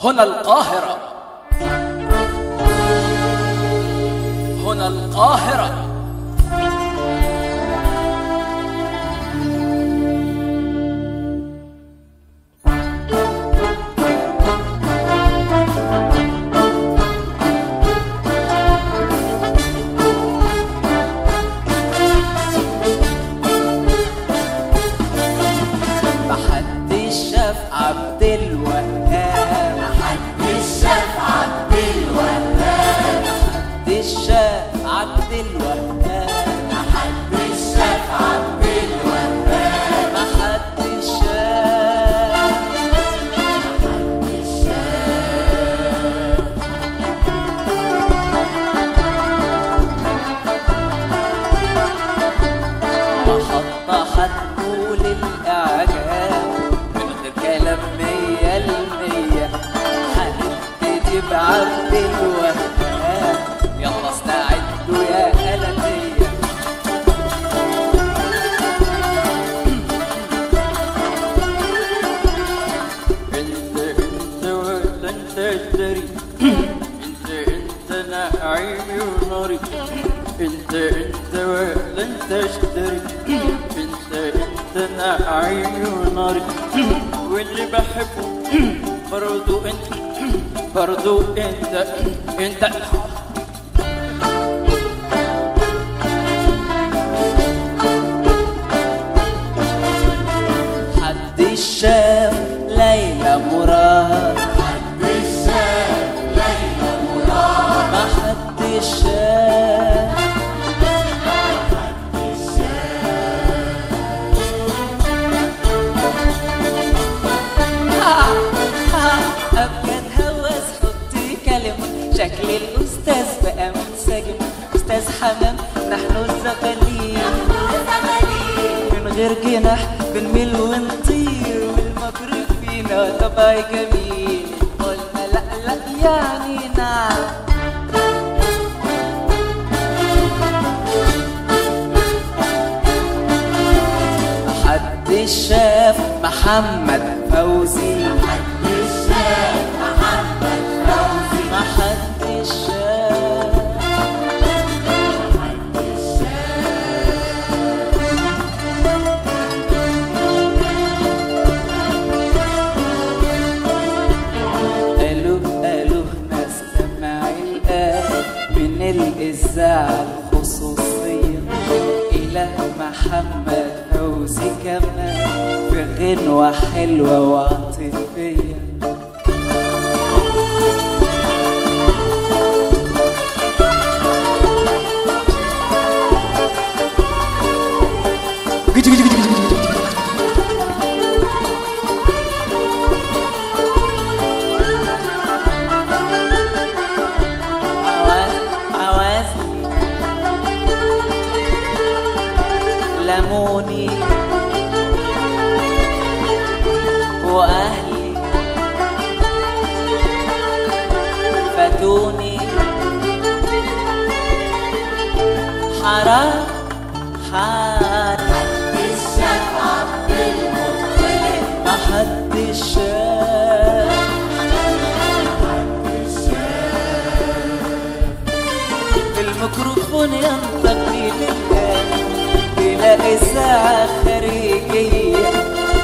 هنا القاهرة، هنا القاهرة. محدش شاف عبد الوهاب، محدش شاف عبد الوهاب، محدش شاف عبد الوهاب، محدش شاف عبد الوهاب، محدش شاف، محدش شاف. محطة هتقول الإعجاب من غير كلام 100%. هنبتدي بعبد الوهاب، يلا استعدوا يا قلبية. انت ولا انت اشتري، انت انا عيني وناري. انت ولا انت اشتري، انت انا عيني وناري. واللي بحبه برضو انت، برضو انت محدش شاف ليلى مراد، محدش شاف ليلى مراد، محدش شاف، محدش شاف. أبجد هوس حطي كلمة، شكل الأستاذ بقى منسجم. أستاذ حمام نحن الزغالين، من غير جناح بنميل ونطير، والمكر فينا طبع جميل. قلنا لا لا يعني نعم. محدش شاف محمد فوزي، محدش شاف محمد فوزي، محدش شاف، محدش شاف. قالوا ناس سماعي الآن من الإذاعة الخصوصية إلى محمد فوزي كمان في غنوة حلوة وعاطفية. عوازلي لموني وأهلي فاتوني، حرام حرام. محدش شاف عبد المطلب، محدش شاف، محدش شاف. الميكروفون ينتقي للآن إلى إذاعة خارجية،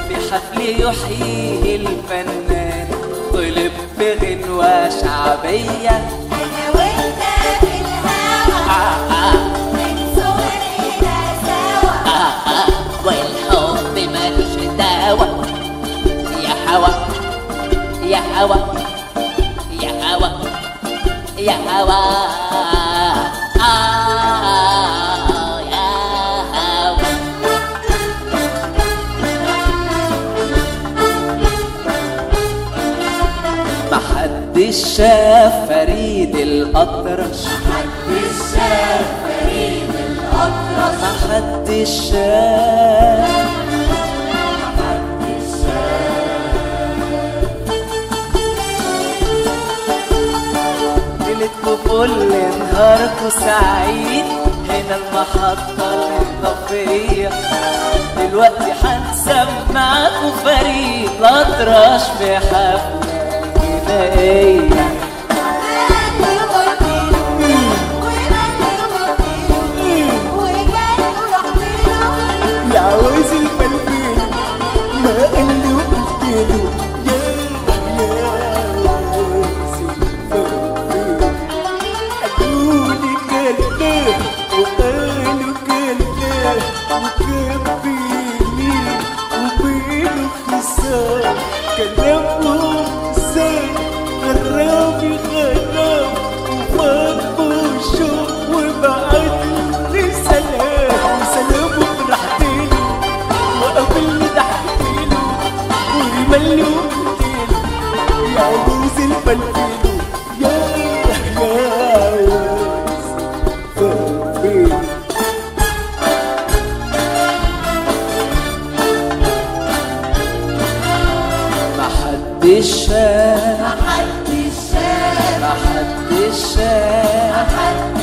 في حفل يحييه الفنان طلب بغنوة شعبية. أنا وأنت في الهوا من صغرنا سوا، والحب ملوش دعوة. يا هوا يا هوا يا هوا يا هوا، يا هوا. محدش شاف فريد الأطرش، محدش شاف فريد الأطرش، محدش شاف، محدش شاف. ليلتكوا كل نهاركوا سعيد، هنا المحطة الإضافية. دلوقتي هنسمعكوا فريد الأطرش في حفلة حنائية العوايز الفلفل ما قال له قلت له يا قالولي كلا وقالوا كلا وكبيني وبينه خصام كلامهم زاد غرامي غرام وفاقوا شوق وبعتلي سلام وسلام وفرحتله وقبل ضحكتله ورملي وقلتله يا عروس الفلفل يا عروس فلفل محدش شاف محدش شاف محدش شاف محدش